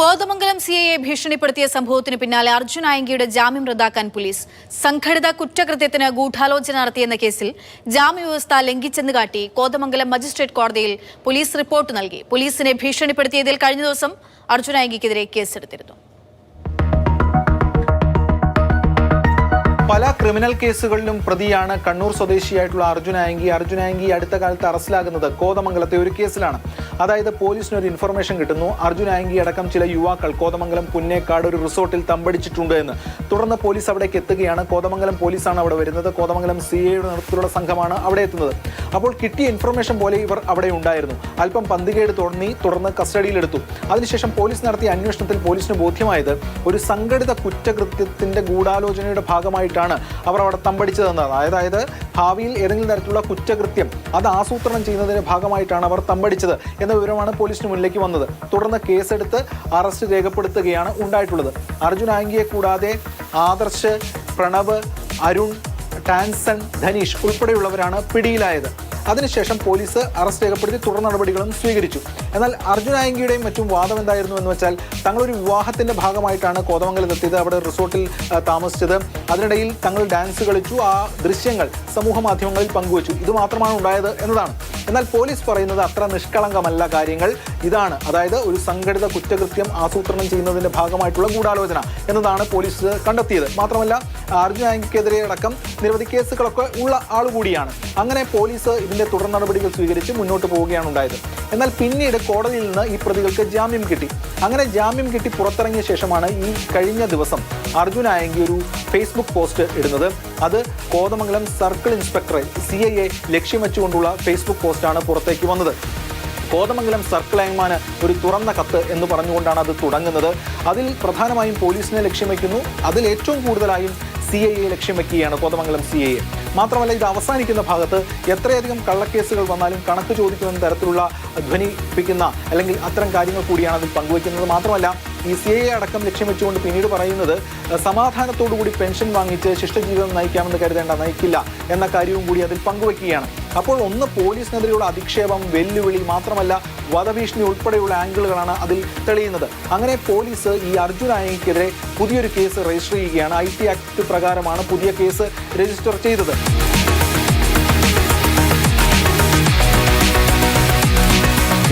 കോതമംഗലം സിഐയെ ഭീഷണിപ്പെടുത്തിയ സംഭവത്തിന് പിന്നാലെ അർജുൻ ആയങ്കിയുടെ ജാമ്യം റദ്ദാക്കാൻ പോലീസ് സംഘടിത കുറ്റകൃത്യത്തിന് ഗൂഢാലോചന നടത്തിയെന്ന കേസിൽ ജാമ്യവ്യവസ്ഥ ലംഘിച്ചെന്ന് കാട്ടി കോതമംഗലം മജിസ്ട്രേറ്റ് കോടതിയിൽ പോലീസ് റിപ്പോർട്ട് നൽകി. പോലീസിനെ ഭീഷണിപ്പെടുത്തിയതിൽ കഴിഞ്ഞ ദിവസം അർജുൻ ആയങ്കിക്കെതിരെ കേസെടുത്തിരുന്നു. പല ക്രിമിനൽ കേസുകളിലും പ്രതിയാണ് കണ്ണൂർ സ്വദേശിയായിട്ടുള്ള അർജുൻ ആയങ്കി അടുത്ത കാലത്ത് അറസ്റ്റിലാകുന്നത് കോതമംഗലത്തെ ഒരു കേസിലാണ്. അതായത് പോലീസിന് ഒരു ഇൻഫർമേഷൻ കിട്ടുന്നു, അർജുൻ ആയങ്കി അടക്കം ചില യുവാക്കൾ കോതമംഗലം പുന്നേക്കാട് ഒരു റിസോർട്ടിൽ തമ്പടിച്ചിട്ടുണ്ട് എന്ന്. തുടർന്ന് പോലീസ് അവിടേക്ക് എത്തുകയാണ്. കോതമംഗലം പോലീസാണ് അവിടെ വരുന്നത്. കോതമംഗലം സിഐയുടെ നേതൃത്വത്തിലുള്ള സംഘമാണ് അവിടെ എത്തുന്നത്. അപ്പോൾ കിട്ടിയ ഇൻഫർമേഷൻ പോലെ ഇവർ അവിടെ ഉണ്ടായിരുന്നു. അല്പം പന്തികേട് തുടർന്ന് കസ്റ്റഡിയിലെടുത്തു. അതിനുശേഷം പോലീസ് നടത്തിയ അന്വേഷണത്തിൽ പോലീസിന് ബോധ്യമായത് ഒരു സംഘടിത കുറ്റകൃത്യത്തിന്റെ ഗൂഢാലോചനയുടെ ഭാഗമായിട്ടാണ് അവർ അവിടെ തമ്പടിച്ചതെന്നാണ്. അതായത് ഭാവിയിൽ ഏതെങ്കിലും തരത്തിലുള്ള കുറ്റകൃത്യം അത് ആസൂത്രണം ചെയ്യുന്നതിന്റെ ഭാഗമായിട്ടാണ് അവർ തമ്പടിച്ചത് എന്ന വിവരമാണ് പോലീസിന് മുന്നിലേക്ക് വന്നത്. തുടർന്ന് കേസെടുത്ത് അറസ്റ്റ് രേഖപ്പെടുത്തുകയാണ് ഉണ്ടായിട്ടുള്ളത്. അർജുൻ ആയങ്കിയെ കൂടാതെ ആദർശ്, പ്രണവ്, അരുൺ, ടാൻസൺ, ധനീഷ് ഉൾപ്പെടെയുള്ളവരാണ് പിടിയിലായത്. അതിനുശേഷം പോലീസ് അറസ്റ്റ് രേഖപ്പെടുത്തി തുടർ നടപടികളും സ്വീകരിച്ചു. എന്നാൽ അർജുൻ ആയങ്കിയുടെയും മറ്റും വാദം എന്തായിരുന്നു എന്ന് വെച്ചാൽ തങ്ങളൊരു വിവാഹത്തിന്റെ ഭാഗമായിട്ടാണ് കോതമംഗലത്തെത്തിയത്, അവിടെ റിസോർട്ടിൽ താമസിച്ചത്. അതിനിടയിൽ തങ്ങൾ ഡാൻസ് കളിച്ചു, ആ ദൃശ്യങ്ങൾ സമൂഹ മാധ്യമങ്ങളിൽ പങ്കുവച്ചു. ഇത് മാത്രമാണ് ഉണ്ടായത് എന്നതാണ്. എന്നാൽ പോലീസ് പറയുന്നത് അത്ര നിഷ്കളങ്കമല്ല കാര്യങ്ങൾ, ഇതാണ് അതായത് ഒരു സംഘടിത കുറ്റകൃത്യം ആസൂത്രണം ചെയ്യുന്നതിന്റെ ഭാഗമായിട്ടുള്ള ഗൂഢാലോചന എന്നതാണ് പോലീസ് കണ്ടെത്തിയത്. മാത്രമല്ല അർജുൻ ആയങ്കിക്കെതിരെ അടക്കം നിരവധി കേസുകളൊക്കെ ഉള്ള ആളുകൂടിയാണ്. അങ്ങനെ പോലീസ് ഇതിന്റെ തുടർ നടപടികൾ സ്വീകരിച്ച് മുന്നോട്ട് പോവുകയാണ് ഉണ്ടായത്. എന്നാൽ പിന്നീട് കോടതിയിൽ നിന്ന് ഈ പ്രതികൾക്ക് ജാമ്യം കിട്ടി. അങ്ങനെ ജാമ്യം കിട്ടി പുറത്തിറങ്ങിയ ശേഷമാണ് ഈ കഴിഞ്ഞ ദിവസം അർജുൻ ആയങ്കി ഒരു ഫേസ്ബുക്ക് പോസ്റ്റ് ഇടുന്നത്. അത് കോതമംഗലം സർക്കിൾ ഇൻസ്പെക്ടറെ CIയെ ലക്ഷ്യം വെച്ചുകൊണ്ടുള്ള ഫേസ്ബുക്ക് പോസ്റ്റാണ് പുറത്തേക്ക് വന്നത്. കോതമംഗലം സർക്കിൾ ലൈൻമാന് ഒരു തുറന്ന കത്ത് എന്ന് പറഞ്ഞുകൊണ്ടാണ് അത് തുടങ്ങുന്നത്. അതിൽ പ്രധാനമായും പോലീസിനെ ലക്ഷ്യം വയ്ക്കുന്നു. അതിൽ ഏറ്റവും കൂടുതലായും CIയെ ലക്ഷ്യം വയ്ക്കുകയാണ്, കോതമംഗലം CIയെ. മാത്രമല്ല ഇത് അവസാനിക്കുന്ന ഭാഗത്ത് എത്രയധികം കള്ളക്കേസുകൾ വന്നാലും കണക്ക് ചോദിക്കുമെന്ന തരത്തിലുള്ള ധ്വനിപ്പിക്കുന്ന അല്ലെങ്കിൽ അത്തരം കാര്യങ്ങൾ കൂടിയാണ് അതിൽ പങ്കുവയ്ക്കുന്നത്. മാത്രമല്ല ഈ CIയെ അടക്കം ലക്ഷ്യം വെച്ചുകൊണ്ട് പിന്നീട് പറയുന്നത് സമാധാനത്തോടുകൂടി പെൻഷൻ വാങ്ങിച്ച് ശിഷ്ടജീവിതം നയിക്കാമെന്ന് കരുതേണ്ട, നയിക്കില്ല എന്ന കാര്യവും കൂടി അതിൽ പങ്കുവയ്ക്കുകയാണ്. അപ്പോൾ ഒന്ന് പോലീസിനെതിരെയുള്ള അധിക്ഷേപം, വെല്ലുവിളി, മാത്രമല്ല വധഭീഷണി ഉൾപ്പെടെയുള്ള ആംഗിളുകളാണ് അതിൽ തെളിയുന്നത്. അങ്ങനെ പോലീസ് ഈ അർജുൻ ആയങ്കിക്കെതിരെ പുതിയൊരു കേസ് രജിസ്റ്റർ ചെയ്യുകയാണ്. IT ആക്ട് പ്രകാരമാണ് പുതിയ കേസ് രജിസ്റ്റർ ചെയ്തത്.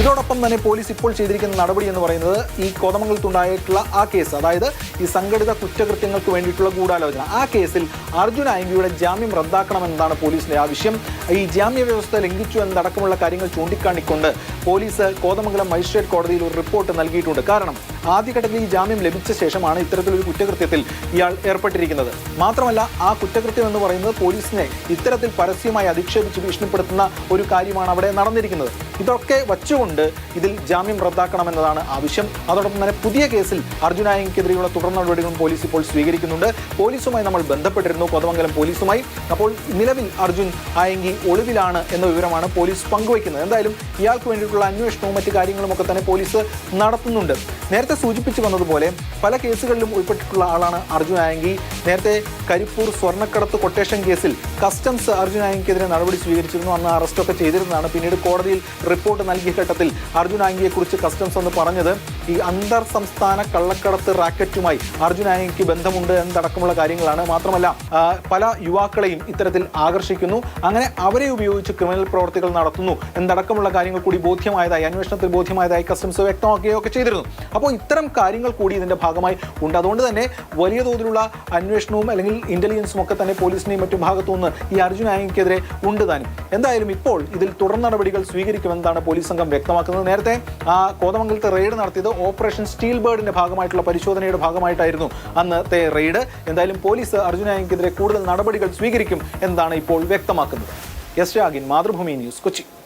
ഇതോടൊപ്പം തന്നെ പോലീസ് ഇപ്പോൾ ചെയ്തിരിക്കുന്ന നടപടി എന്ന് പറയുന്നത് ഈ കോതമംഗലത്തുണ്ടായിട്ടുള്ള ആ കേസ്, അതായത് ഈ സംഘടിത കുറ്റകൃത്യങ്ങൾക്ക് വേണ്ടിയിട്ടുള്ള ഗൂഢാലോചന, ആ കേസിൽ അർജുൻ ആയങ്കിയുടെ ജാമ്യം റദ്ദാക്കണമെന്നതാണ് പോലീസിന്റെ ആവശ്യം. ഈ ജാമ്യ വ്യവസ്ഥ ലംഘിച്ചു എന്നതടക്കമുള്ള കാര്യങ്ങൾ ചൂണ്ടിക്കാണിക്കൊണ്ട് പോലീസ് കോതമംഗലം മജിസ്ട്രേറ്റ് കോടതിയിൽ ഒരു റിപ്പോർട്ട് നൽകിയിട്ടുണ്ട്. കാരണം ആദ്യഘട്ടത്തിൽ ഈ ജാമ്യം ലഭിച്ച ശേഷമാണ് ഇത്തരത്തിലൊരു കുറ്റകൃത്യത്തിൽ ഇയാൾ ഏർപ്പെട്ടിരിക്കുന്നത്. മാത്രമല്ല ആ കുറ്റകൃത്യം എന്ന് പറയുന്നത് പോലീസിനെ ഇത്തരത്തിൽ പരസ്യമായി അധിക്ഷേപിച്ച് ഭീഷണിപ്പെടുത്തുന്ന ഒരു കാര്യമാണ് അവിടെ നടന്നിരിക്കുന്നത്. ഇതൊക്കെ വച്ചുകൊണ്ട് ഇതിൽ ജാമ്യം റദ്ദാക്കണമെന്നതാണ് ആവശ്യം. അതോടൊപ്പം തന്നെ പുതിയ കേസിൽ അർജുൻ ആയങ്കിക്കെതിരെയുള്ള തുടർ നടപടികളും പോലീസ് ഇപ്പോൾ സ്വീകരിക്കുന്നുണ്ട്. പോലീസുമായി നമ്മൾ ബന്ധപ്പെട്ടിരുന്നു, കോതമംഗലം പോലീസുമായി. അപ്പോൾ നിലവിൽ അർജുൻ ആയങ്കി ഒളിവിലാണ് എന്ന വിവരമാണ് പോലീസ് പങ്കുവയ്ക്കുന്നത്. എന്തായാലും ഇയാൾക്ക് വേണ്ടിയിട്ടുള്ള അന്വേഷണവും മറ്റു കാര്യങ്ങളും ഒക്കെ തന്നെ പോലീസ് നടത്തുന്നുണ്ട്. നേരത്തെ സൂചിപ്പിച്ചു വന്നതുപോലെ പല കേസുകളിലും ഉൾപ്പെട്ടിട്ടുള്ള ആളാണ് അർജുൻ ആയങ്കി. നേരത്തെ കരിപ്പൂർ സ്വർണ്ണക്കടത്ത് കൊട്ടേഷൻ കേസിൽ കസ്റ്റംസ് അർജുൻ ആയങ്കിക്കെതിരെ നടപടി സ്വീകരിച്ചിരുന്നു. അന്ന് അറസ്റ്റൊക്കെ ചെയ്തിരുന്നതാണ്. പിന്നീട് കോടതിയിൽ റിപ്പോർട്ട് നൽകിയ ഘട്ടത്തിൽ അർജുൻ ആയങ്കിയെക്കുറിച്ച് കസ്റ്റംസ് എന്ന് പറഞ്ഞത് ഈ അന്തർ സംസ്ഥാന കള്ളക്കടത്ത് റാക്കറ്റുമായി അർജുൻ ആയങ്കിക്ക് ബന്ധമുണ്ട് എന്നതടക്കമുള്ള കാര്യങ്ങളാണ്. മാത്രമല്ല പല യുവാക്കളെയും ഇത്തരത്തിൽ ആകർഷിക്കുന്നു, അങ്ങനെ അവരെ ഉപയോഗിച്ച് ക്രിമിനൽ പ്രവർത്തികൾ നടത്തുന്നു എന്നതടക്കമുള്ള കാര്യങ്ങൾ കൂടി ബോധ്യമായതായി, അന്വേഷണത്തിൽ ബോധ്യമായതായി കസ്റ്റംസ് വ്യക്തമാക്കുകയൊക്കെ ചെയ്തിരുന്നു. അപ്പോൾ ഇത്തരം കാര്യങ്ങൾ കൂടി ഇതിന്റെ ഭാഗമായി ഉണ്ട്. അതുകൊണ്ട് തന്നെ വലിയ തോതിലുള്ള അന്വേഷണവും അല്ലെങ്കിൽ ഇന്റലിജൻസും ഒക്കെ തന്നെ പോലീസിനെയും മറ്റു ഭാഗത്തുനിന്ന് ഈ അർജുൻ ആയങ്കിക്കെതിരെ ഉണ്ട് താനും. എന്തായാലും ഇപ്പോൾ ഇതിൽ തുടർ നടപടികൾ സ്വീകരിക്കുമെന്നാണ് പോലീസ് സംഘം വ്യക്തമാക്കുന്നത്. നേരത്തെ ആ കോതമംഗലത്തെ റെയ്ഡ് നടത്തിയത് ഓപ്പറേഷൻ സ്റ്റീൽ ബേർഡിന്റെ ഭാഗമായിട്ടുള്ള പരിശോധനയുടെ ഭാഗമായിട്ടായിരുന്നു അന്നത്തെ റെയ്ഡ്. എന്തായാലും പോലീസ് അർജുൻ ആയങ്കിക്കെതിരെ കൂടുതൽ നടപടികൾ സ്വീകരിക്കും എന്നാണ് ഇപ്പോൾ വ്യക്തമാക്കുന്നത്. എസ് രാഗിൻ, മാതൃഭൂമി ന്യൂസ്, കൊച്ചി.